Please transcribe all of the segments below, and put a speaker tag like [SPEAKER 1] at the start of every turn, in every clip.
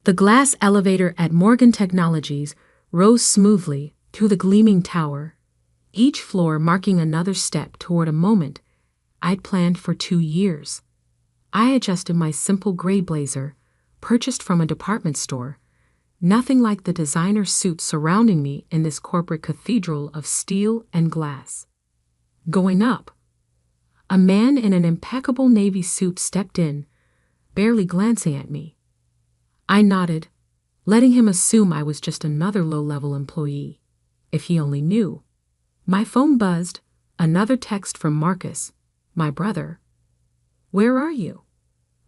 [SPEAKER 1] The glass elevator at Morgan Technologies rose smoothly to the gleaming tower, each floor marking another step toward a moment I'd planned for 2 years. I adjusted my simple gray blazer, purchased from a department store, nothing like the designer suits surrounding me in this corporate cathedral of steel and glass. Going up, a man in an impeccable navy suit stepped in, barely glancing at me. I nodded, letting him assume I was just another low-level employee. If he only knew. My phone buzzed, another text from Marcus, my brother. "Where are you?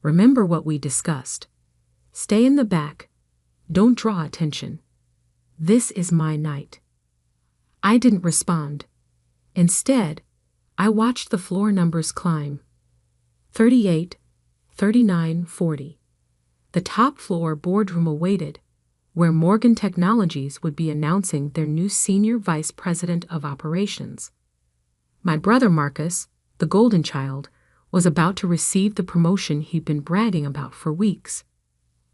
[SPEAKER 1] Remember what we discussed. Stay in the back. Don't draw attention. This is my night." I didn't respond. Instead, I watched the floor numbers climb. 38, 39, 40. The top floor boardroom awaited, where Morgan Technologies would be announcing their new senior vice president of operations. My brother Marcus, the golden child, was about to receive the promotion he'd been bragging about for weeks.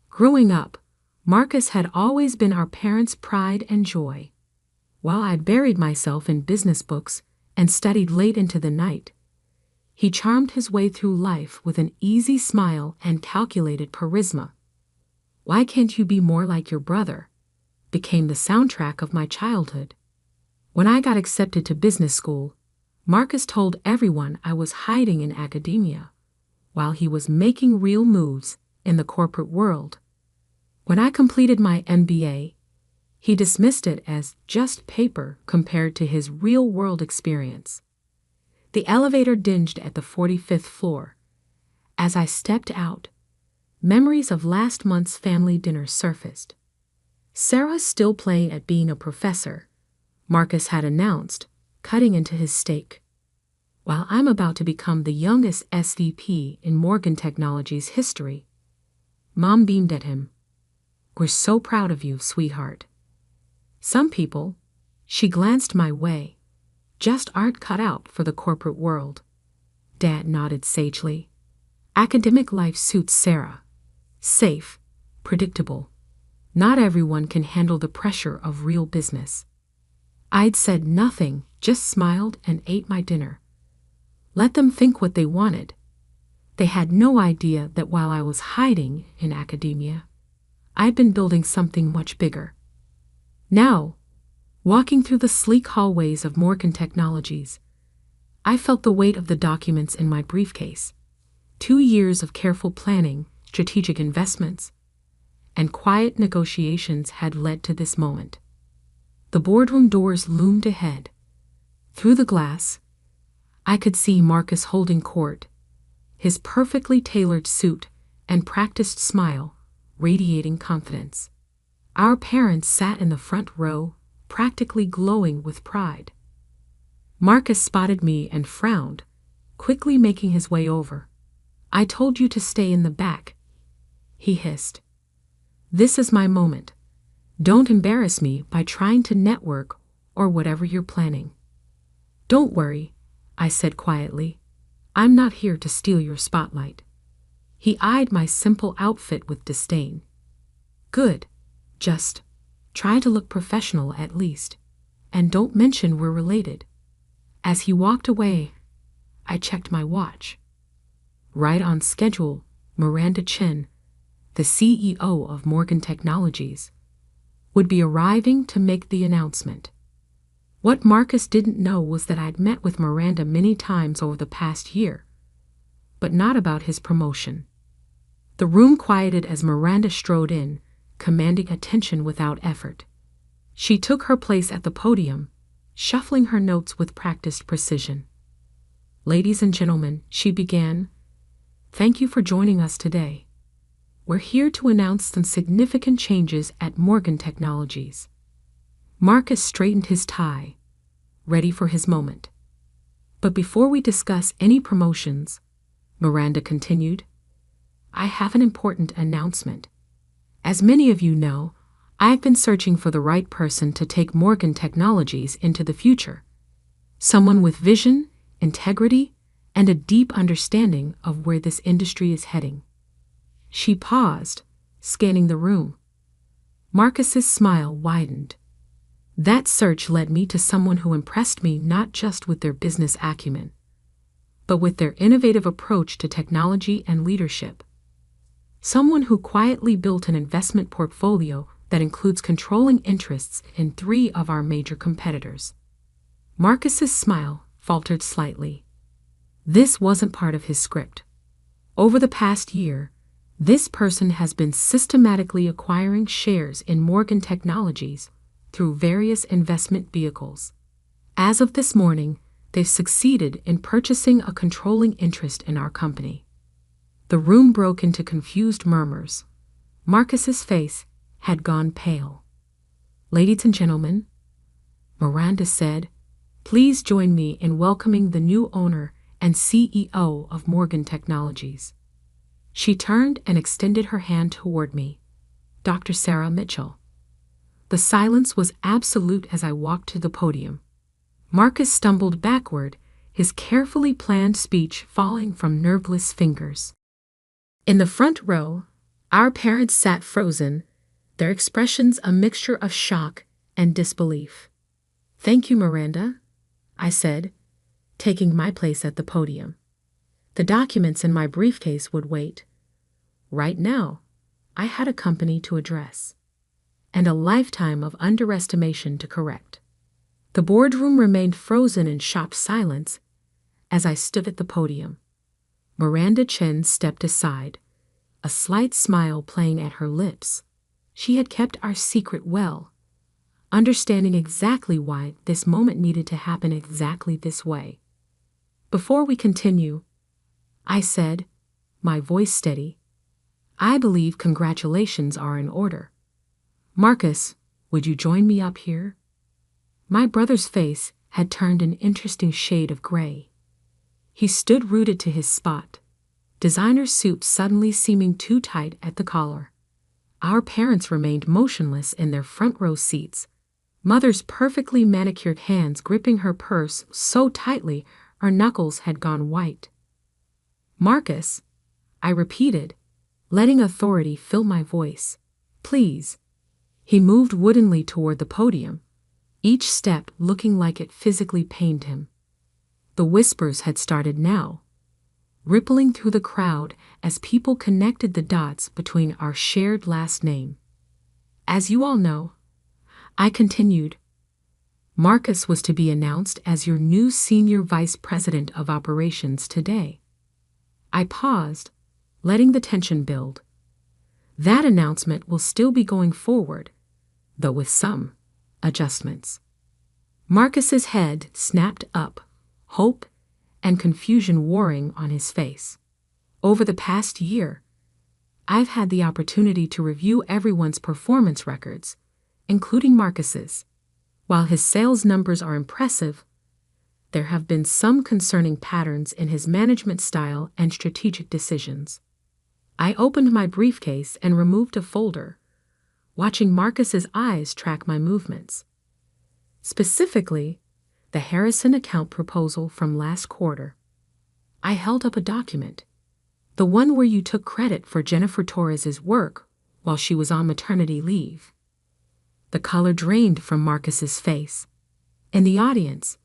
[SPEAKER 1] Growing up, Marcus had always been our parents' pride and joy. While I'd buried myself in business books and studied late into the night, he charmed his way through life with an easy smile and calculated charisma. "Why can't you be more like your brother?" became the soundtrack of my childhood. When I got accepted to business school, Marcus told everyone I was hiding in academia, while he was making real moves in the corporate world. When I completed my MBA, he dismissed it as just paper compared to his real-world experience. The elevator dinged at the 45th floor. As I stepped out, memories of last month's family dinner surfaced. Sarah's still playing at being a professor, Marcus had announced, cutting into his steak. While I'm about to become the youngest SVP in Morgan Technologies history. Mom beamed at him. "We're so proud of you, sweetheart." Some people, she glanced my way, just aren't cut out for the corporate world. Dad nodded sagely. Academic life suits Sarah. Safe, predictable. Not everyone can handle the pressure of real business. I'd said nothing, just smiled and ate my dinner. Let them think what they wanted. They had no idea that while I was hiding in academia, I'd been building something much bigger. Now, walking through the sleek hallways of Morgan Technologies, I felt the weight of the documents in my briefcase. 2 years of careful planning, strategic investments, and quiet negotiations had led to this moment. The boardroom doors loomed ahead. Through the glass, I could see Marcus holding court, his perfectly tailored suit and practiced smile radiating confidence. Our parents sat in the front row, practically glowing with pride. Marcus spotted me and frowned, quickly making his way over. "I told you to stay in the back," he hissed. "This is my moment. Don't embarrass me by trying to network or whatever you're planning." "Don't worry," I said quietly. "I'm not here to steal your spotlight." He eyed my simple outfit with disdain. "Good. Just try to look professional at least, and don't mention we're related." As he walked away, I checked my watch. Right on schedule, Miranda Chen, the CEO of Morgan Technologies, would be arriving to make the announcement. What Marcus didn't know was that I'd met with Miranda many times over the past year, but not about his promotion. The room quieted as Miranda strode in, commanding attention without effort. She took her place at the podium, shuffling her notes with practiced precision. "Ladies and gentlemen," she began, "thank you for joining us today. We're here to announce some significant changes at Morgan Technologies." Marcus straightened his tie, ready for his moment. "But before we discuss any promotions," Miranda continued, "I have an important announcement. As many of you know, I've been searching for the right person to take Morgan Technologies into the future. Someone with vision, integrity, and a deep understanding of where this industry is heading." She paused, scanning the room. Marcus's smile widened. That search led me to someone who impressed me not just with their business acumen, but with their innovative approach to technology and leadership. Someone who quietly built an investment portfolio that includes controlling interests in 3 of our major competitors. Marcus's smile faltered slightly. This wasn't part of his script. Over the past year, this person has been systematically acquiring shares in Morgan Technologies through various investment vehicles. As of this morning, they've succeeded in purchasing a controlling interest in our company. The room broke into confused murmurs. Marcus's face had gone pale. "Ladies and gentlemen," Miranda said, "please join me in welcoming the new owner and CEO of Morgan Technologies." She turned and extended her hand toward me. "Dr. Sarah Mitchell." The silence was absolute as I walked to the podium. Marcus stumbled backward, his carefully planned speech falling from nerveless fingers. In the front row, our parents sat frozen, their expressions a mixture of shock and disbelief. "Thank you, Miranda," I said, taking my place at the podium. The documents in my briefcase would wait. Right now, I had a company to address, and a lifetime of underestimation to correct. The boardroom remained frozen in shocked silence as I stood at the podium. Miranda Chen stepped aside, a slight smile playing at her lips. She had kept our secret well, understanding exactly why this moment needed to happen exactly this way. "Before we continue," I said, my voice steady, "I believe congratulations are in order. Marcus, would you join me up here?" My brother's face had turned an interesting shade of gray. He stood rooted to his spot, designer suit suddenly seeming too tight at the collar. Our parents remained motionless in their front row seats, mother's perfectly manicured hands gripping her purse so tightly our knuckles had gone white. "Marcus," I repeated, letting authority fill my voice, "please." He moved woodenly toward the podium, each step looking like it physically pained him. The whispers had started now, rippling through the crowd as people connected the dots between our shared last name. "As you all know," I continued, "Marcus was to be announced as your new Senior Vice President of Operations today." I paused, letting the tension build. That announcement will still be going forward, though with some adjustments. Marcus's head snapped up, hope and confusion warring on his face. Over the past year, I've had the opportunity to review everyone's performance records, including Marcus's. While his sales numbers are impressive, there have been some concerning patterns in his management style and strategic decisions. I opened my briefcase and removed a folder, watching Marcus's eyes track my movements. Specifically, the Harrison account proposal from last quarter. I held up a document, the one where you took credit for Jennifer Torres's work while she was on maternity leave. The color drained from Marcus's face. In the audience,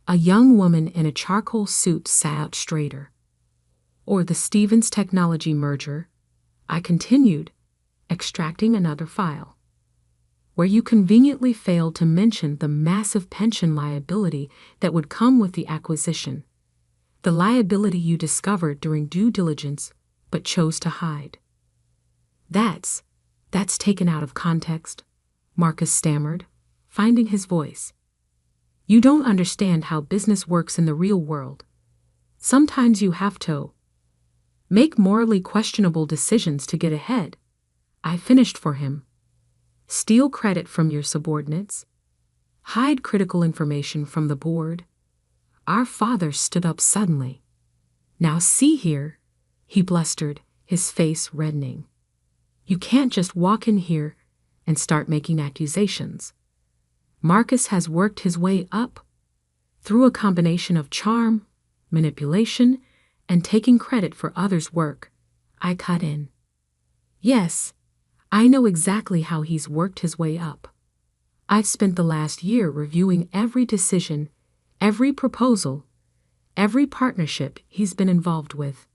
[SPEAKER 1] a young woman in a charcoal suit sat straighter. "Or the Stevens Technology merger," I continued, extracting another file, "where you conveniently failed to mention the massive pension liability that would come with the acquisition. The liability you discovered during due diligence but chose to hide." That's taken out of context," Marcus stammered, finding his voice. "You don't understand how business works in the real world. Sometimes you have to make morally questionable decisions to get ahead." I finished for him. "Steal credit from your subordinates. Hide critical information from the board." Our father stood up suddenly. "Now see here," he blustered, his face reddening. "You can't just walk in here and start making accusations. Marcus has worked his way up through a combination of charm, manipulation, and taking credit for others' work." I cut in. "Yes, I know exactly how he's worked his way up. I've spent the last year reviewing every decision, every proposal, every partnership he's been involved with.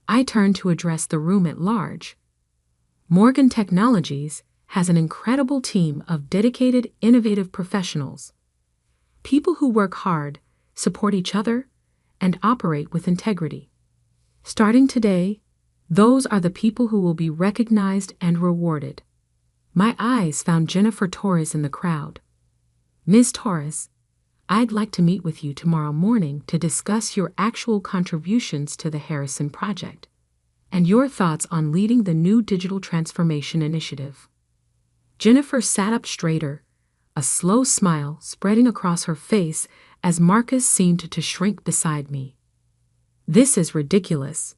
[SPEAKER 1] I turn to address the room at large. Morgan Technologies has an incredible team of dedicated, innovative professionals. People who work hard, support each other, and operate with integrity. Starting today, those are the people who will be recognized and rewarded. My eyes found Jennifer Torres in the crowd. Ms. Torres, I'd like to meet with you tomorrow morning to discuss your actual contributions to the Harrison Project and your thoughts on leading the new digital transformation initiative. Jennifer sat up straighter, a slow smile spreading across her face as Marcus seemed to shrink beside me. This is ridiculous.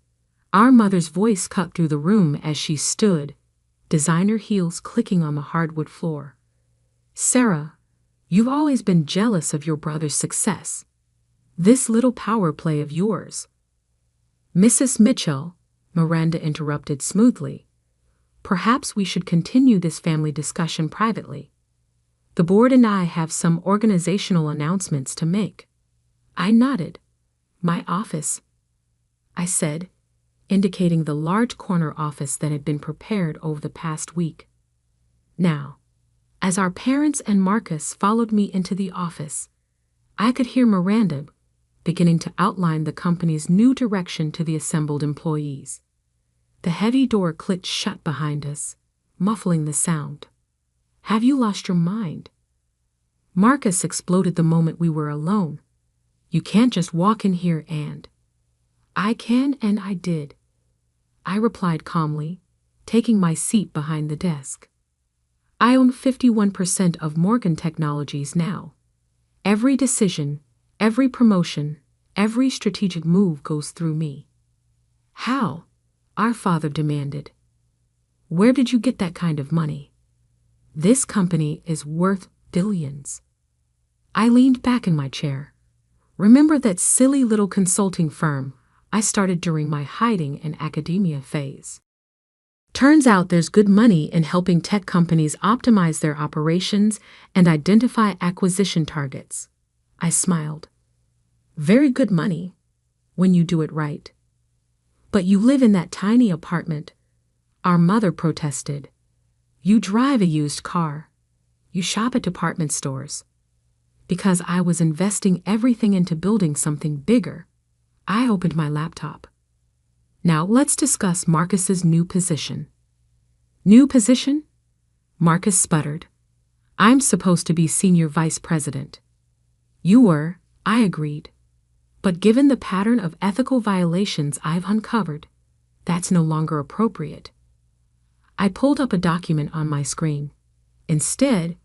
[SPEAKER 1] Our mother's voice cut through the room as she stood, designer heels clicking on the hardwood floor. Sarah, you've always been jealous of your brother's success. This little power play of yours. Mrs. Mitchell, Miranda interrupted smoothly. Perhaps we should continue this family discussion privately. The board and I have some organizational announcements to make. I nodded. My office, I said, indicating the large corner office that had been prepared over the past week. Now, as our parents and Marcus followed me into the office, I could hear Miranda beginning to outline the company's new direction to the assembled employees. The heavy door clicked shut behind us, muffling the sound. Have you lost your mind? Marcus exploded the moment we were alone. You can't just walk in here and... I can and I did. I replied calmly, taking my seat behind the desk. I own 51% of Morgan Technologies now. Every decision, every promotion, every strategic move goes through me. How? Our father demanded. Where did you get that kind of money? This company is worth billions. I leaned back in my chair. Remember that silly little consulting firm I started during my hiding in academia phase? Turns out there's good money in helping tech companies optimize their operations and identify acquisition targets. I smiled. Very good money, when you do it right. But you live in that tiny apartment. Our mother protested. You drive a used car. You shop at department stores. Because I was investing everything into building something bigger, I opened my laptop. Now let's discuss Marcus's new position. New position? Marcus sputtered. I'm supposed to be senior vice president. You were, I agreed. But given the pattern of ethical violations I've uncovered, that's no longer appropriate. I pulled up a document on my screen. Instead,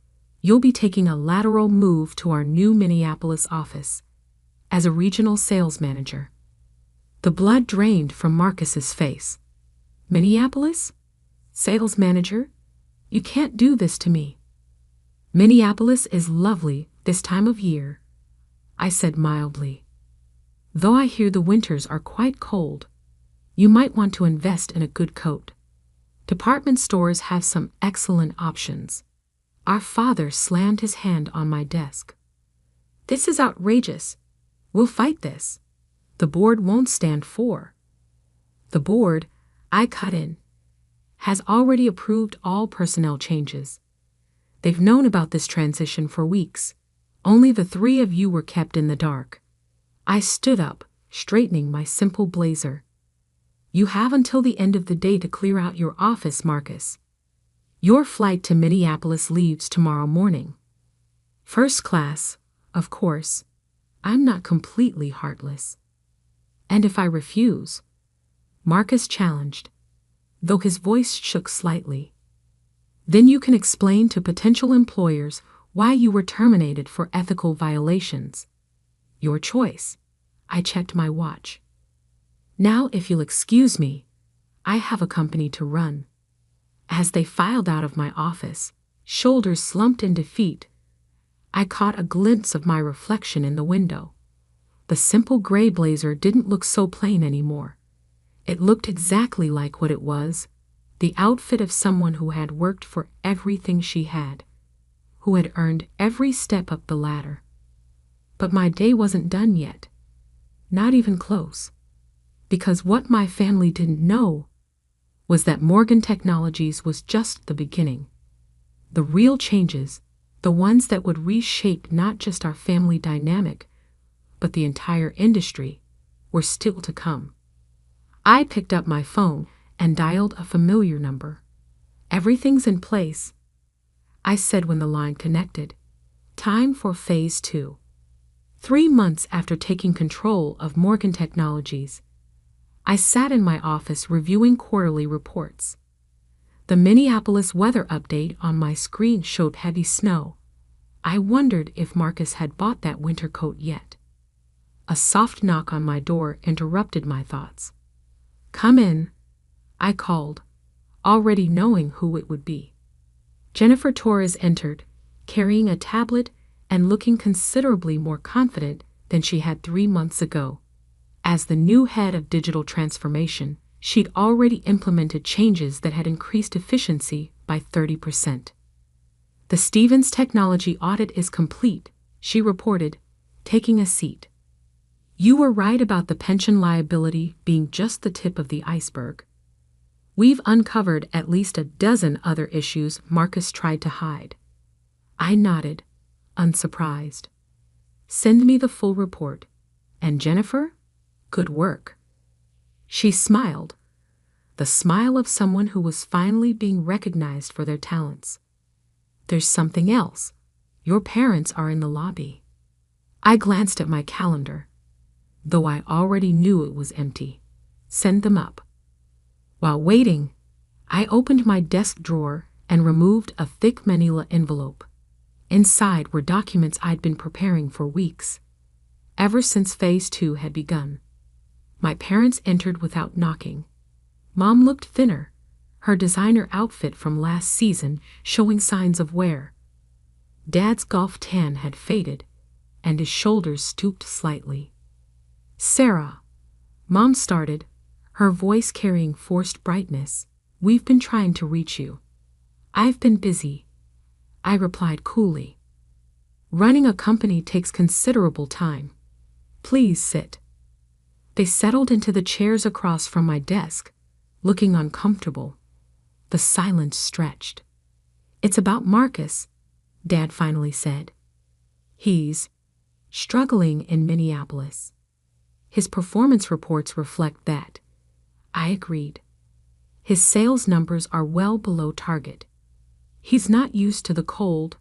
[SPEAKER 1] you'll be taking a lateral move to our new Minneapolis office as a regional sales manager. The blood drained from Marcus's face. Minneapolis? Sales manager? You can't do this to me. Minneapolis is lovely this time of year, I said mildly. Though I hear the winters are quite cold, you might want to invest in a good coat. Department stores have some excellent options. Our father slammed his hand on my desk. This is outrageous. We'll fight this. The board won't stand for. The board, I cut in, has already approved all personnel changes. They've known about this transition for weeks. Only the three of you were kept in the dark. I stood up, straightening my simple blazer. You have until the end of the day to clear out your office, Marcus. Your flight to Minneapolis leaves tomorrow morning. First class, of course. I'm not completely heartless. And if I refuse? Marcus challenged, though his voice shook slightly. Then you can explain to potential employers why you were terminated for ethical violations. Your choice. I checked my watch. Now, if you'll excuse me, I have a company to run. As they filed out of my office, shoulders slumped in defeat, I caught a glimpse of my reflection in the window. The simple gray blazer didn't look so plain anymore. It looked exactly like what it was, the outfit of someone who had worked for everything she had, who had earned every step up the ladder. But my day wasn't done yet. Not even close. Because what my family didn't know was that Morgan Technologies was just the beginning. The real changes, the ones that would reshape not just our family dynamic, but the entire industry, were still to come. I picked up my phone and dialed a familiar number. "Everything's in place," I said when the line connected. Time for Phase 2. 3 months after taking control of Morgan Technologies, I sat in my office reviewing quarterly reports. The Minneapolis weather update on my screen showed heavy snow. I wondered if Marcus had bought that winter coat yet. A soft knock on my door interrupted my thoughts. "Come in," I called, already knowing who it would be. Jennifer Torres entered, carrying a tablet and looking considerably more confident than she had 3 months ago. As the new head of digital transformation, she'd already implemented changes that had increased efficiency by 30%. "The Stevens technology audit is complete," she reported, taking a seat. "You were right about the pension liability being just the tip of the iceberg. We've uncovered at least a dozen other issues Marcus tried to hide." I nodded, unsurprised. "Send me the full report. And Jennifer, good work." She smiled, the smile of someone who was finally being recognized for their talents. "There's something else. Your parents are in the lobby." I glanced at my calendar, though I already knew it was empty. "Send them up." While waiting, I opened my desk drawer and removed a thick manila envelope. Inside were documents I'd been preparing for weeks, ever since Phase 2 had begun. My parents entered without knocking. Mom looked thinner, her designer outfit from last season showing signs of wear. Dad's golf tan had faded, and his shoulders stooped slightly. "Sarah," Mom started, her voice carrying forced brightness, "we've been trying to reach you." "I've been busy," I replied coolly. "Running a company takes considerable time. Please sit." They settled into the chairs across from my desk, looking uncomfortable. The silence stretched. "It's about Marcus," Dad finally said. "He's struggling in Minneapolis. His performance reports reflect that." I agreed. "His sales numbers are well below target. He's not used to the cold,"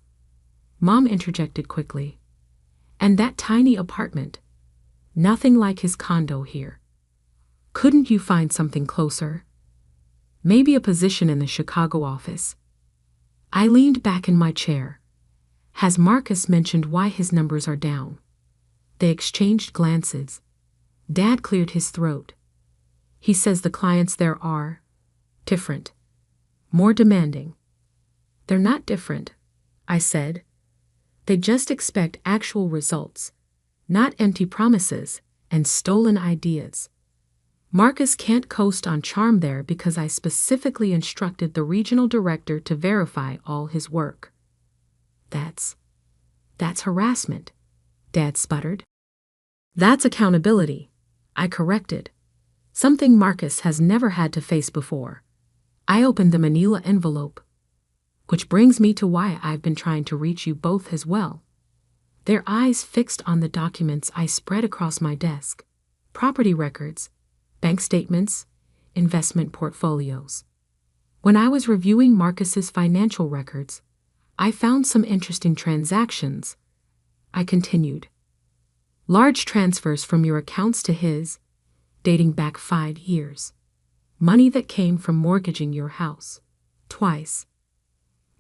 [SPEAKER 1] Mom interjected quickly. "And that tiny apartment. Nothing like his condo here. Couldn't you find something closer? Maybe a position in the Chicago office?" I leaned back in my chair. "Has Marcus mentioned why his numbers are down?" They exchanged glances. Dad cleared his throat. "He says the clients there are different, more demanding." "They're not different," I said. "They just expect actual results, not empty promises and stolen ideas. Marcus can't coast on charm there because I specifically instructed the regional director to verify all his work." That's harassment," Dad sputtered. "That's accountability," I corrected, something Marcus has never had to face before. I opened the manila envelope. "Which brings me to why I've been trying to reach you both as well." Their eyes fixed on the documents I spread across my desk. Property records, bank statements, investment portfolios. When I was reviewing Marcus's financial records, I found some interesting transactions. I continued. "Large transfers from your accounts to his, dating back 5 years. Money that came from mortgaging your house. Twice."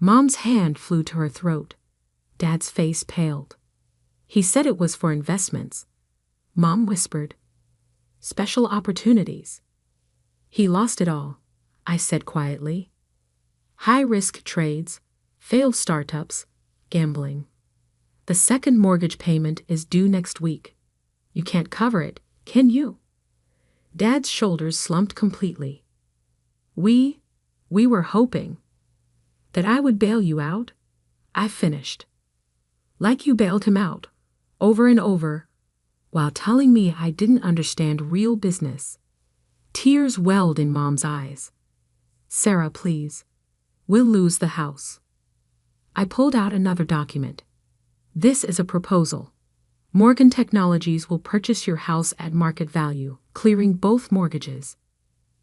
[SPEAKER 1] Mom's hand flew to her throat. Dad's face paled. "He said it was for investments," Mom whispered. "Special opportunities." "He lost it all," I said quietly. "High-risk trades, failed startups, gambling. The second mortgage payment is due next week. You can't cover it, can you?" Dad's shoulders slumped completely. We We were hoping that I would bail you out, I finished. Like you bailed him out, over and over, while telling me I didn't understand real business. Tears welled in Mom's eyes. Sarah, please. We'll lose the house. I pulled out another document. This is a proposal. Morgan Technologies will purchase your house at market value, clearing both mortgages.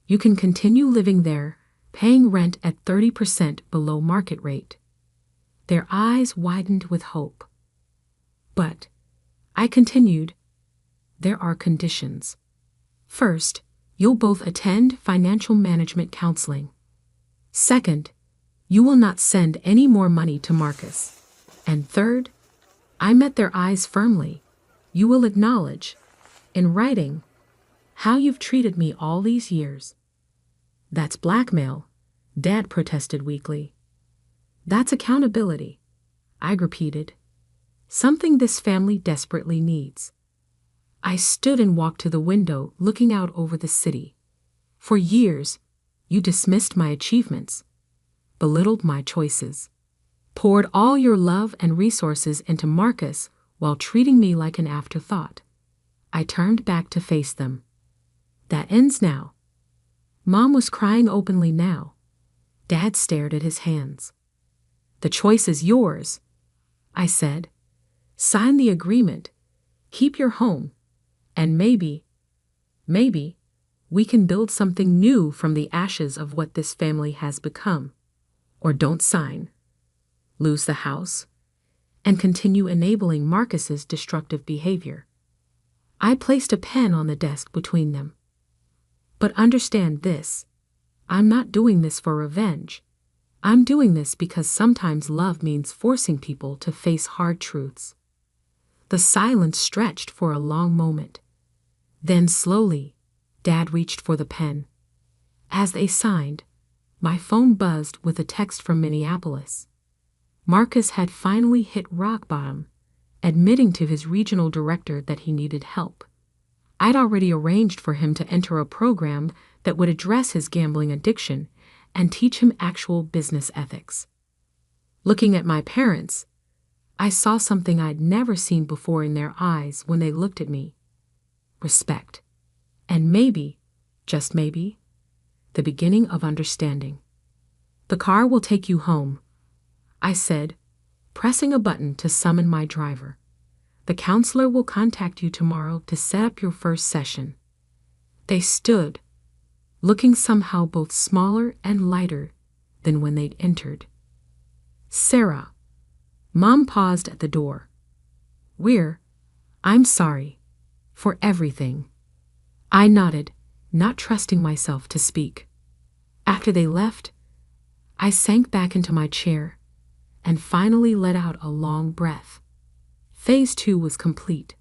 [SPEAKER 1] You can continue living there, paying rent at 30% below market rate. Their eyes widened with hope. But, I continued, there are conditions. First, you'll both attend financial management counseling. Second, you will not send any more money to Marcus. And third, I met their eyes firmly. You will acknowledge, in writing, how you've treated me all these years. That's blackmail, Dad protested weakly. That's accountability, I repeated. Something this family desperately needs. I stood and walked to the window, looking out over the city. For years, you dismissed my achievements, belittled my choices, poured all your love and resources into Marcus while treating me like an afterthought. I turned back to face them. That ends now. Mom was crying openly now. Dad stared at his hands. The choice is yours, I said. Sign the agreement, keep your home, and maybe, we can build something new from the ashes of what this family has become. Or don't sign, lose the house, and continue enabling Marcus's destructive behavior. I placed a pen on the desk between them. But understand this, I'm not doing this for revenge. I'm doing this because sometimes love means forcing people to face hard truths. The silence stretched for a long moment. Then slowly, Dad reached for the pen. As they signed, my phone buzzed with a text from Minneapolis. Marcus had finally hit rock bottom, admitting to his regional director that he needed help. I'd already arranged for him to enter a program that would address his gambling addiction and teach him actual business ethics. Looking at my parents, I saw something I'd never seen before in their eyes when they looked at me. Respect. And maybe, just maybe, the beginning of understanding. The car will take you home, I said, pressing a button to summon my driver. The counselor will contact you tomorrow to set up your first session. They stood, looking somehow both smaller and lighter than when they'd entered. Sarah. Mom paused at the door. I'm sorry. For everything. I nodded, not trusting myself to speak. After they left, I sank back into my chair and finally let out a long breath. Phase 2 was complete.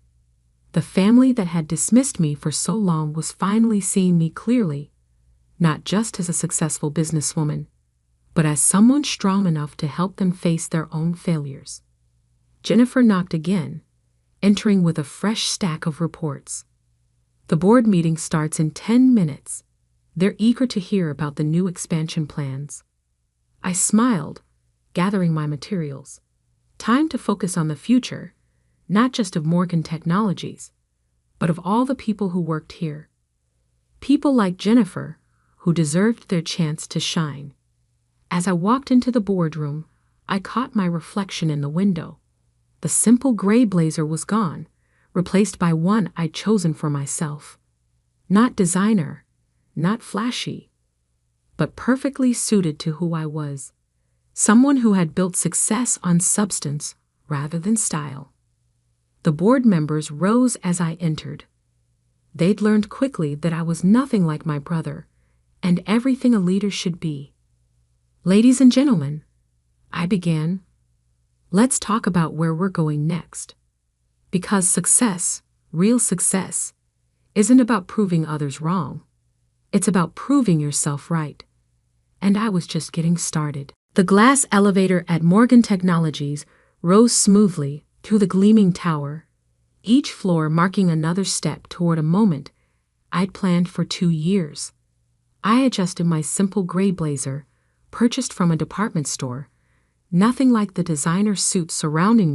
[SPEAKER 1] The family that had dismissed me for so long was finally seeing me clearly, not just as a successful businesswoman, but as someone strong enough to help them face their own failures. Jennifer knocked again, entering with a fresh stack of reports. The board meeting starts in 10 minutes. They're eager to hear about the new expansion plans. I smiled, gathering my materials. Time to focus on the future, not just of Morgan Technologies, but of all the people who worked here. People like Jennifer, who deserved their chance to shine. As I walked into the boardroom, I caught my reflection in the window. The simple gray blazer was gone, replaced by one I'd chosen for myself. Not designer, not flashy, but perfectly suited to who I was. Someone who had built success on substance rather than style. The board members rose as I entered. They'd learned quickly that I was nothing like my brother, and everything a leader should be. Ladies and gentlemen, I began, let's talk about where we're going next. Because success, real success, isn't about proving others wrong. It's about proving yourself right. And I was just getting started. The glass elevator at Morgan Technologies rose smoothly to the gleaming tower, each floor marking another step toward a moment I'd planned for 2 years. I adjusted my simple gray blazer, purchased from a department store, nothing like the designer suits surrounding